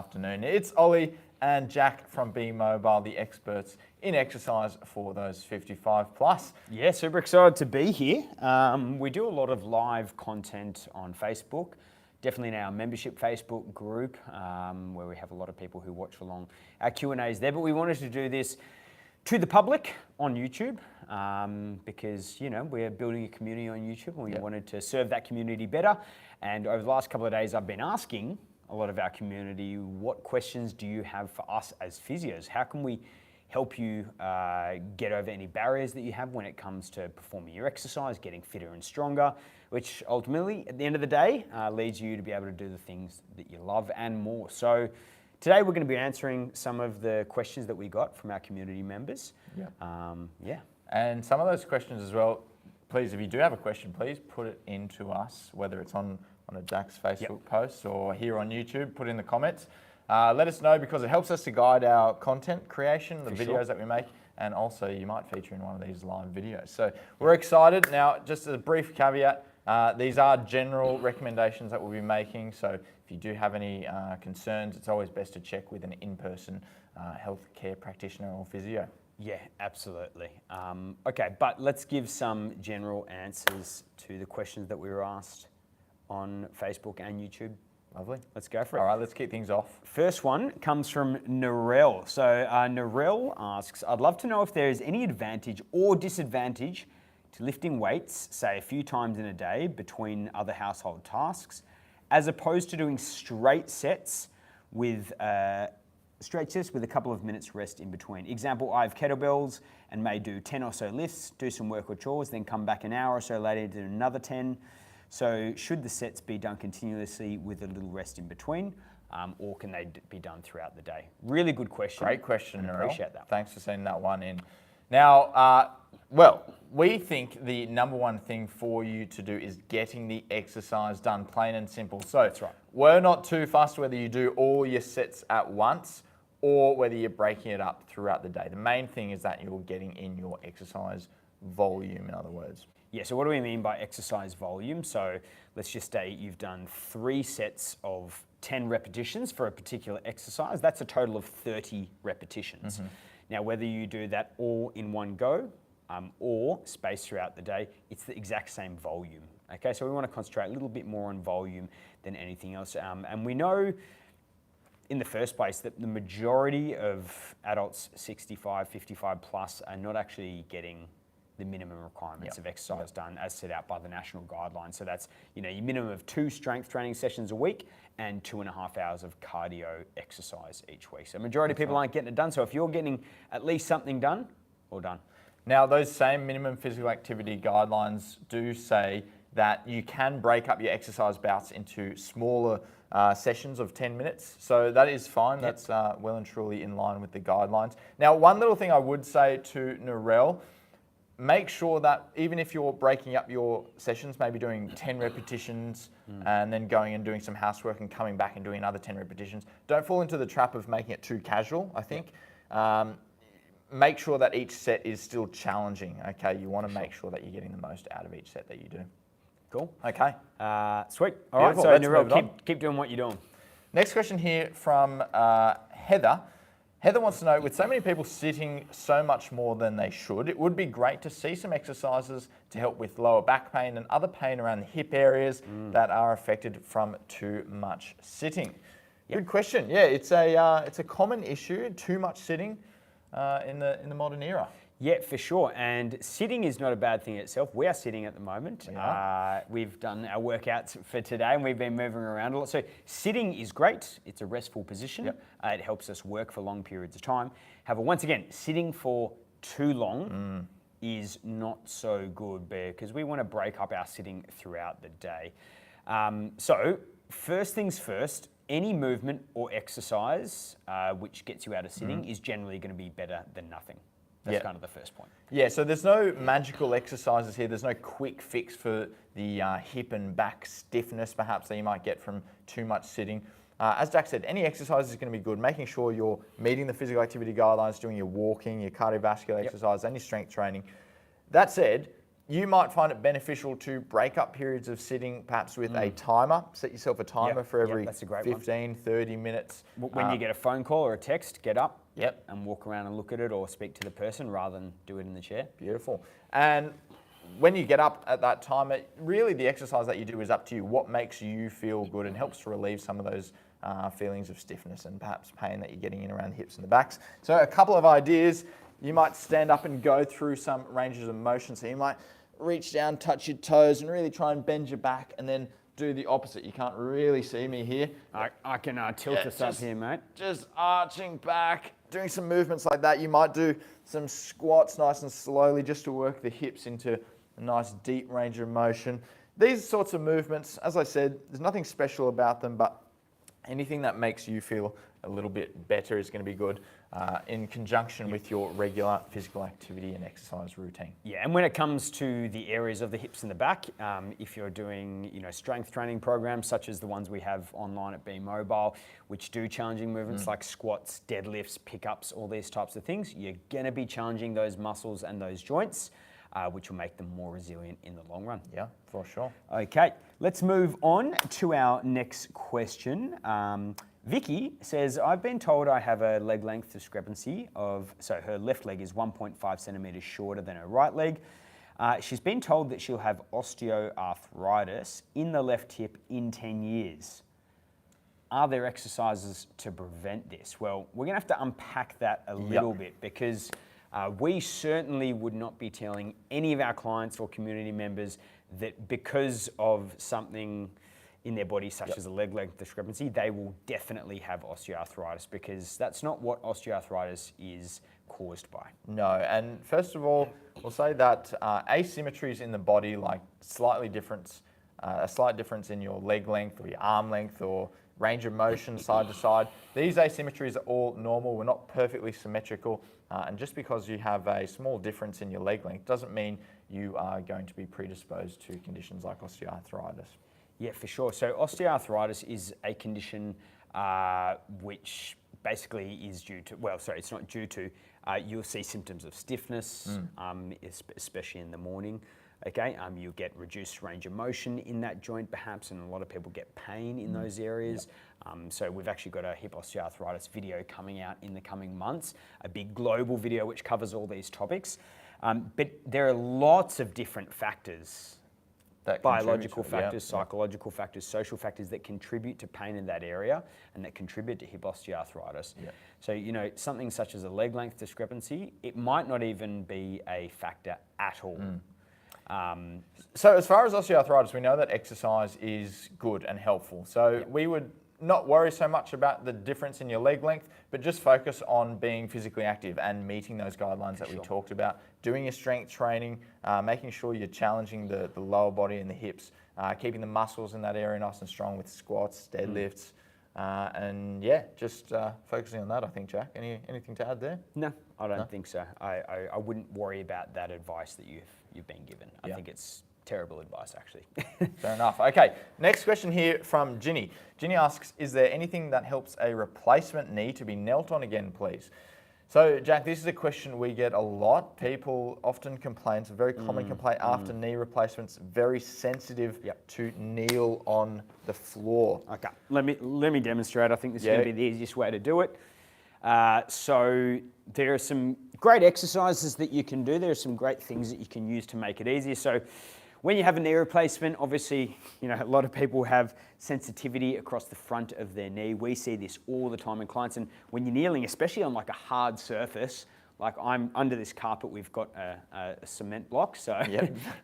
afternoon. It's Ollie and Jack from Be Mobile, the experts in exercise for those 55 plus. Yeah, super excited to be here. We do a lot of live content on Facebook, definitely in our membership Facebook group, where we have a lot of people who watch along our Q&As there, but we wanted to do this to the public on YouTube because, you know, we're building a community on YouTube and we wanted to serve that community better. And over the last couple of days, I've been asking a lot of our community, what questions do you have for us as physios? How can we help you get over any barriers that you have when it comes to performing your exercise, getting fitter and stronger, which ultimately, at the end of the day, leads you to be able to do the things that you love and more. So today we're going to be answering some of the questions that we got from our community members. And some of those questions as well, please, if you do have a question, please put it into us, whether it's on a Jack's Facebook post or here on YouTube, put in the comments. Let us know because it helps us to guide our content creation, the videos that we make, and also you might feature in one of these live videos. So we're excited. Now, just as a brief caveat, these are general recommendations that we'll be making. So if you do have any concerns, it's always best to check with an in-person healthcare practitioner or physio. Yeah, absolutely. Okay, but let's give some general answers to the questions that we were asked on Facebook and YouTube. Lovely. Let's go for it. All right, let's kick things off. First one comes from Narelle. So Narelle asks, I'd love to know if there is any advantage or disadvantage to lifting weights, say a few times in a day between other household tasks, as opposed to doing straight sets with a couple of minutes rest in between. Example, I have kettlebells and may do 10 or so lifts, do some work or chores, then come back an hour or so later to do another 10. So should the sets be done continuously with a little rest in between, or can they be done throughout the day? Really good question. Great question, Narelle. Appreciate that. Thanks for sending that one in. Now, well, we think the number one thing for you to do is getting the exercise done, plain and simple. So that's right. We're not too fussed whether you do all your sets at once or whether you're breaking it up throughout the day. The main thing is that you're getting in your exercise volume, in other words. Yeah, so what do we mean by exercise volume? So let's just say you've done 3 sets of 10 repetitions for a particular exercise. That's a total of 30 repetitions. Mm-hmm. Now, whether you do that all in one go or spaced throughout the day, it's the exact same volume. Okay, so we want to concentrate a little bit more on volume than anything else. And we know in the first place that the majority of adults 65, 55 plus are not actually getting the minimum requirements of exercise done as set out by the national guidelines. So that's, you know, your minimum of 2 strength training sessions a week and 2.5 hours of cardio exercise each week. So majority of people aren't getting it done. So if you're getting at least something done, all done. Now, those same minimum physical activity guidelines do say that you can break up your exercise bouts into smaller sessions of 10 minutes. So that is fine. Yep. That's well and truly in line with the guidelines. Now, one little thing I would say to Narelle, make sure that even if you're breaking up your sessions, maybe doing 10 repetitions and then going and doing some housework and coming back and doing another 10 repetitions, don't fall into the trap of making it too casual, I think. Make sure that each set is still challenging, okay? You want to make sure that you're getting the most out of each set that you do. Cool. Okay. Sweet. All right, so Narelle, keep doing what you're doing. Next question here from Heather. Heather wants to know, with so many people sitting so much more than they should, it would be great to see some exercises to help with lower back pain and other pain around the hip areas that are affected from too much sitting. Yep. Good question. Yeah, it's a common issue, too much sitting in the modern era. Yeah, for sure. And sitting is not a bad thing in itself. We are sitting at the moment. We've done our workouts for today and we've been moving around a lot. So sitting is great. It's a restful position. Yep. It helps us work for long periods of time. However, once again, sitting for too long is not so good because we want to break up our sitting throughout the day. So first things first, any movement or exercise which gets you out of sitting is generally going to be better than nothing. That's kind of the first point. Yeah, so there's no magical exercises here. There's no quick fix for the hip and back stiffness perhaps that you might get from too much sitting. As Jack said, any exercise is going to be good, making sure you're meeting the physical activity guidelines, doing your walking, your cardiovascular exercise and your strength training. That said, You might find it beneficial to break up periods of sitting, perhaps with a timer. Set yourself a timer for every that's a great 15, 30 minutes. When you get a phone call or a text, get up Yep. and walk around and look at it or speak to the person rather than do it in the chair. Beautiful. And when you get up at that time, really the exercise that you do is up to you. What makes you feel good and helps to relieve some of those feelings of stiffness and perhaps pain that you're getting in around the hips and the backs. So a couple of ideas. You might stand up and go through some ranges of motion. So you might reach down, touch your toes and really try and bend your back and then do the opposite. You can't really see me here. I can tilt us up here, mate. Just arching back, doing some movements like that. You might do some squats nice and slowly just to work the hips into a nice deep range of motion. These sorts of movements, as I said, there's nothing special about them, but anything that makes you feel a little bit better is going to be good in conjunction with your regular physical activity and exercise routine. Yeah, and when it comes to the areas of the hips and the back, if you're doing strength training programs such as the ones we have online at Be Mobile, which do challenging movements like squats, deadlifts, pickups, all these types of things, you're going to be challenging those muscles and those joints, which will make them more resilient in the long run. Yeah, for sure. Okay, let's move on to our next question. Vicky says, I've been told I have a leg length discrepancy so her left leg is 1.5 centimeters shorter than her right leg. She's been told that she'll have osteoarthritis in the left hip in 10 years. Are there exercises to prevent this? Well, we're gonna have to unpack that a little bit because we certainly would not be telling any of our clients or community members that because of something in their body, such as a leg length discrepancy, they will definitely have osteoarthritis because that's not what osteoarthritis is caused by. No, and first of all, we'll say that asymmetries in the body, like a slight difference in your leg length or your arm length or range of motion side to side, these asymmetries are all normal. We're not perfectly symmetrical. And just because you have a small difference in your leg length doesn't mean you are going to be predisposed to conditions like osteoarthritis. Yeah, for sure. So osteoarthritis is a condition which basically is due to, it's not due to, you'll see symptoms of stiffness, especially in the morning. Okay, you'll get reduced range of motion in that joint perhaps, and a lot of people get pain in those areas. So we've actually got a hip osteoarthritis video coming out in the coming months, a big global video which covers all these topics. But there are lots of different factors, biological factors, psychological factors, social factors that contribute to pain in that area and that contribute to hip osteoarthritis. So, something such as a leg length discrepancy, it might not even be a factor at all. So as far as osteoarthritis, we know that exercise is good and helpful. So we would not worry so much about the difference in your leg length, but just focus on being physically active and meeting those guidelines that we talked about, doing your strength training, making sure you're challenging the lower body and the hips, keeping the muscles in that area nice and strong with squats, deadlifts, and just focusing on that, I think, Jack. Anything to add there? No, I don't think so. I wouldn't worry about that advice that you've been given. I think it's terrible advice, actually. Fair enough. Okay, next question here from Ginny. Ginny asks, is there anything that helps a replacement knee to be knelt on again, please? So, Jack, this is a question we get a lot. People often complain, it's a very common complaint after knee replacements, very sensitive to kneel on the floor. Okay, let me demonstrate. I think this is going to be the easiest way to do it. So there are some great exercises that you can do. There are some great things that you can use to make it easier. So when you have a knee replacement, obviously, a lot of people have sensitivity across the front of their knee. We see this all the time in clients. And when you're kneeling, especially on like a hard surface, like I'm under this carpet, we've got a cement block, so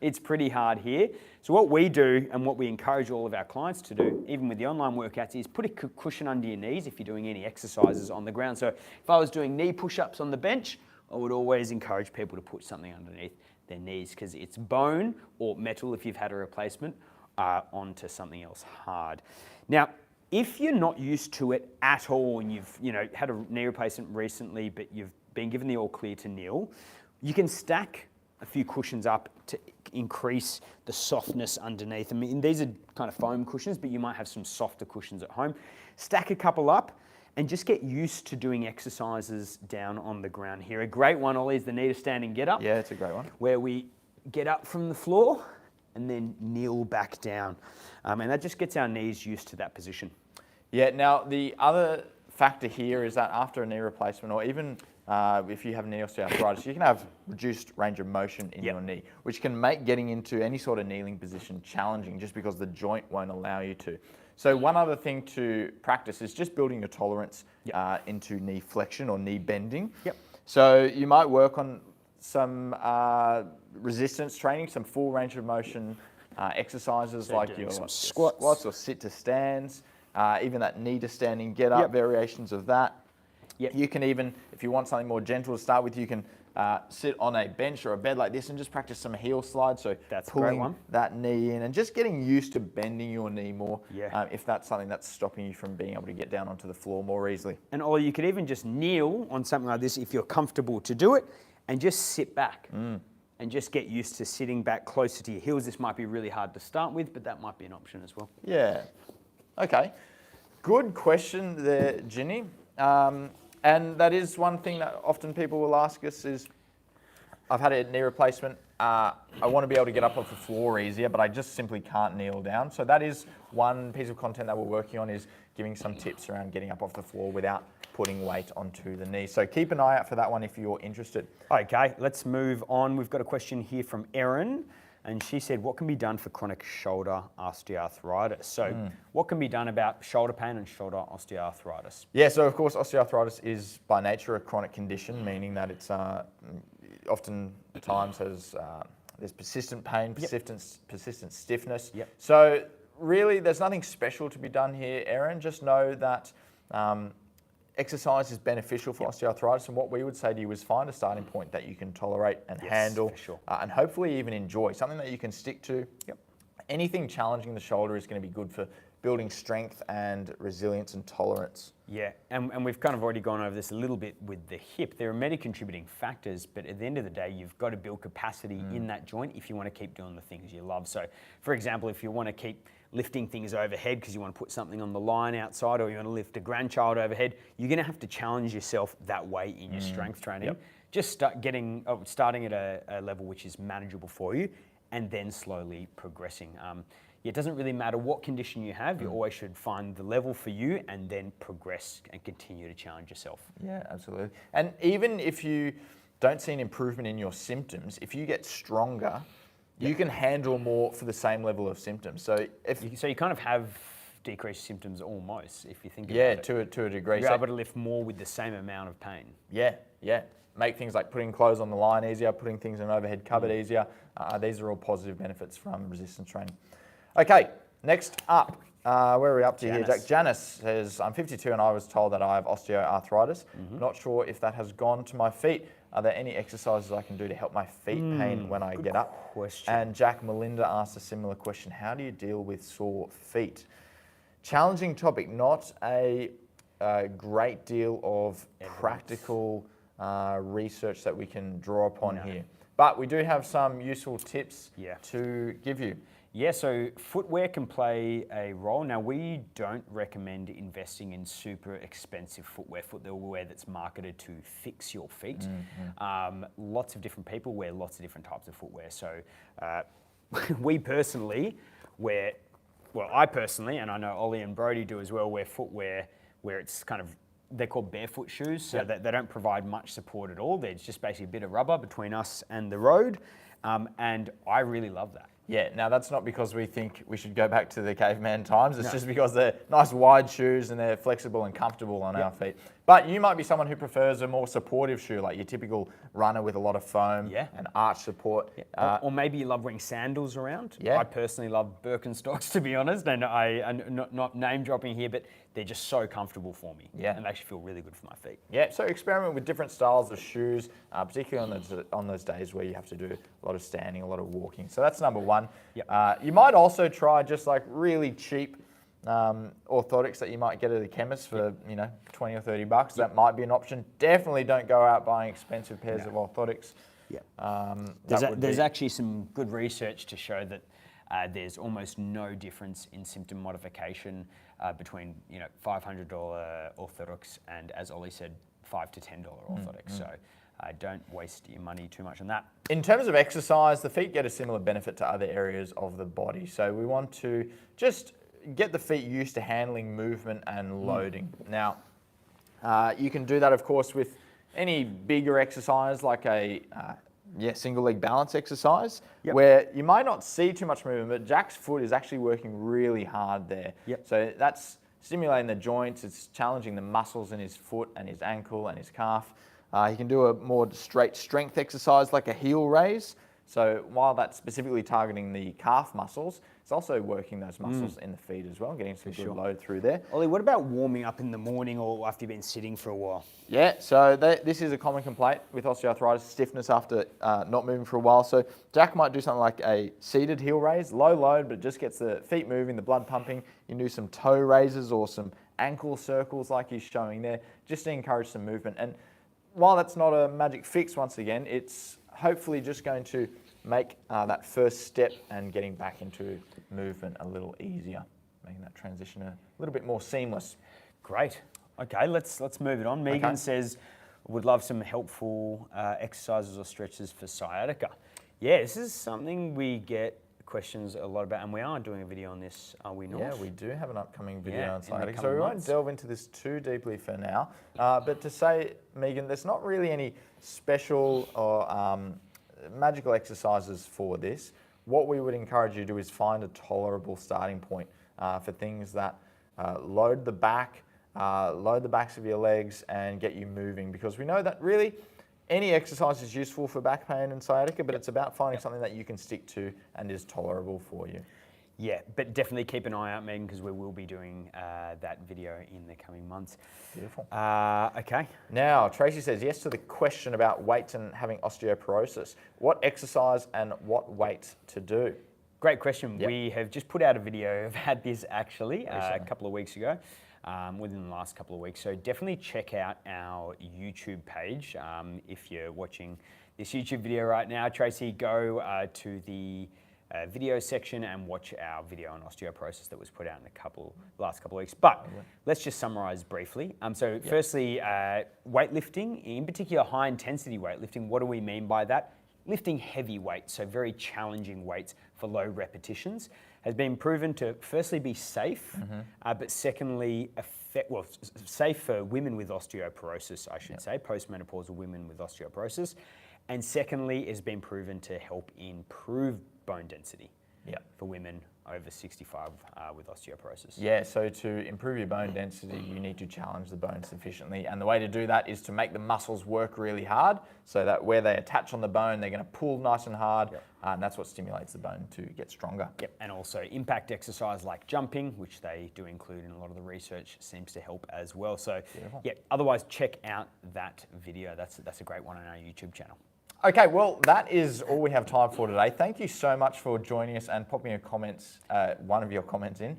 it's pretty hard here. So what we do and what we encourage all of our clients to do, even with the online workouts, is put a cushion under your knees if you're doing any exercises on the ground. So if I was doing knee push-ups on the bench, I would always encourage people to put something underneath their knees because it's bone or metal if you've had a replacement onto something else hard. Now, if you're not used to it at all and you've had a knee replacement recently but you've been given the all clear to kneel, you can stack a few cushions up to increase the softness underneath. I mean, these are kind of foam cushions, but you might have some softer cushions at home. Stack a couple up and just get used to doing exercises down on the ground here. A great one, Ollie, is the knee to stand and get up. Yeah, it's a great one. Where we get up from the floor and then kneel back down. And that just gets our knees used to that position. Yeah, now the other factor here is that after a knee replacement, or even if you have knee osteoarthritis, you can have reduced range of motion in your knee, which can make getting into any sort of kneeling position challenging just because the joint won't allow you to. So one other thing to practice is just building your tolerance into knee flexion or knee bending. So you might work on some resistance training, some full range of motion exercises like your squats or sit to stands, even that knee to standing get up variations of that. You can even, if you want something more gentle to start with, you can sit on a bench or a bed like this and just practice some heel slides. So that's pulling that knee in and just getting used to bending your knee more if that's something that's stopping you from being able to get down onto the floor more easily. And or you could even just kneel on something like this if you're comfortable to do it and just sit back and just get used to sitting back closer to your heels. This might be really hard to start with, but that might be an option as well. Yeah. Okay. Good question there, Ginny. And that is one thing that often people will ask us is, I've had a knee replacement. I want to be able to get up off the floor easier, but I just simply can't kneel down. So that is one piece of content that we're working on, is giving some tips around getting up off the floor without putting weight onto the knee. So keep an eye out for that one if you're interested. Okay, let's move on. We've got a question here from Erin. And she said, what can be done for chronic shoulder osteoarthritis? So what can be done about shoulder pain and shoulder osteoarthritis? Yeah, so of course osteoarthritis is by nature a chronic condition, meaning that it's oftentimes there's persistent pain, persistent stiffness. So really there's nothing special to be done here, Erin. Just know that exercise is beneficial for osteoarthritis, and what we would say to you is find a starting point that you can tolerate and handle, and hopefully even enjoy, something that you can stick to. Anything challenging the shoulder is going to be good for building strength and resilience and tolerance. Yeah, and we've kind of already gone over this a little bit with the hip. There are many contributing factors, but at the end of the day, you've got to build capacity in that joint if you want to keep doing the things you love. So, for example, if you want to keep lifting things overhead because you want to put something on the line outside, or you want to lift a grandchild overhead, you're going to have to challenge yourself that way in your strength training. Just starting at a level which is manageable for you, and then slowly progressing. It doesn't really matter what condition you have, you always should find the level for you and then progress and continue to challenge yourself. Yeah, absolutely. And even if you don't see an improvement in your symptoms, if you get stronger, you can handle more for the same level of symptoms. So you kind of have decreased symptoms almost, if you think about it. Yeah, to a degree. You're able to lift more with the same amount of pain. Yeah. Make things like putting clothes on the line easier, putting things in an overhead cupboard easier. These are all positive benefits from resistance training. Okay, next up, where are we up to here, Jack? Janice says, I'm 52 and I was told that I have osteoarthritis. Not sure if that has gone to my feet. Are there any exercises I can do to help my feet pain when I get up? And Jack, Melinda asked a similar question. How do you deal with sore feet? Challenging topic, not a great deal of practical research that we can draw upon here. But we do have some useful tips to give you. Yeah, so footwear can play a role. Now, we don't recommend investing in super expensive footwear that's marketed to fix your feet. Lots of different people wear lots of different types of footwear. So we personally wear, I personally, and I know Ollie and Brody do as well, wear footwear where it's kind of, they're called barefoot shoes, so that they don't provide much support at all. There's just basically a bit of rubber between us and the road, and I really love that. Yeah, now that's not because we think we should go back to the caveman times. It's just because they're nice wide shoes and they're flexible and comfortable on our feet. But you might be someone who prefers a more supportive shoe, like your typical runner with a lot of foam and arch support. Or maybe you love wearing sandals around. I personally love Birkenstocks, to be honest, and I'm not name dropping here, but they're just so comfortable for me. And they actually feel really good for my feet. Yeah, so experiment with different styles of shoes, particularly on those days where you have to do a lot of standing, a lot of walking. So that's number one. You might also try just like really cheap orthotics that you might get at the chemist for 20 or 30 bucks. That might be an option. Definitely don't go out buying expensive pairs of orthotics. There's actually some good research to show that there's almost no difference in symptom modification between $500 orthotics and, as Ollie said, $5 to $10 orthotics. So Don't waste your money too much on that. In terms of exercise, the feet get a similar benefit to other areas of the body. So we want to just get the feet used to handling movement and loading. Now, you can do that, of course, with any bigger exercise like a single leg balance exercise, where you might not see too much movement, but Jack's foot is actually working really hard there. So that's stimulating the joints, it's challenging the muscles in his foot and his ankle and his calf. He can do a more straight strength exercise like a heel raise. So while that's specifically targeting the calf muscles, it's also working those muscles in the feet as well, getting some good load through there. Ollie, what about warming up in the morning or after you've been sitting for a while? Yeah, so this is a common complaint with osteoarthritis, stiffness after not moving for a while. So Jack might do something like a seated heel raise, low load, but it just gets the feet moving, the blood pumping. You can do some toe raises or some ankle circles like he's showing there, just to encourage some movement. And while that's not a magic fix, once again, it's hopefully just going to make that first step and getting back into movement a little easier, making that transition a little bit more seamless. Great. Okay, let's move it on. Megan says, would love some helpful exercises or stretches for sciatica. Yeah, this is something we get questions a lot about, and we are doing a video on this, are we not? Yeah, we do have an upcoming video on sciatica, so we won't delve into this too deeply for now. But to say, Megan, there's not really any special or magical exercises for this. What we would encourage you to do is find a tolerable starting point for things that load the backs of your legs and get you moving, because we know that really any exercise is useful for back pain and sciatica, but it's about finding something that you can stick to and is tolerable for you. Yeah, but definitely keep an eye out, Megan, because we will be doing that video in the coming months. Beautiful. Okay. Now, Tracy says yes to the question about weight and having osteoporosis. What exercise and what weight to do? Great question. We have just put out a video about this actually a couple of weeks ago, within the last couple of weeks. So definitely check out our YouTube page. If you're watching this YouTube video right now, Tracy, go to the video section and watch our video on osteoporosis that was put out in the last couple of weeks. But let's just summarize briefly. Firstly, weightlifting, in particular high intensity weightlifting. What do we mean by that? Lifting heavy weights, so very challenging weights for low repetitions, has been proven to firstly be safe, but secondly, safe for women with osteoporosis, I should say, postmenopausal women with osteoporosis. And secondly, has been proven to help improve bone density for women over 65 with osteoporosis. Yeah, so to improve your bone density, you need to challenge the bone sufficiently. And the way to do that is to make the muscles work really hard, so that where they attach on the bone, they're going to pull nice and hard. And that's what stimulates the bone to get stronger. And also impact exercise like jumping, which they do include in a lot of the research, seems to help as well. So otherwise check out that video. That's a great one on our YouTube channel. Okay, well, that is all we have time for today. Thank you so much for joining us and popping your comments, one of your comments in.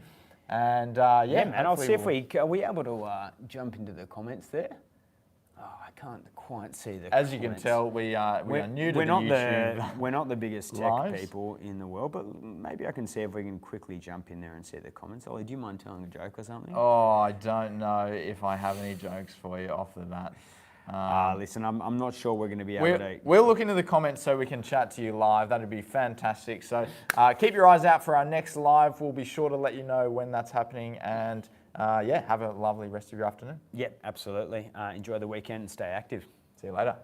And man, I'll see if are we able to jump into the comments there? Oh, I can't quite see the As comments. you can tell, we are new to the YouTube. We're not the biggest tech lives. people in the world, but maybe I can see if we can quickly jump in there and see the comments. Ollie, do you mind telling a joke or something? Oh, I don't know if I have any jokes for you off the bat. Listen, I'm not sure we're going to be able to... We'll look into the comments so we can chat to you live. That'd be fantastic. So keep your eyes out for our next live. We'll be sure to let you know when that's happening. And have a lovely rest of your afternoon. Yep, absolutely. Enjoy the weekend and stay active. See you later.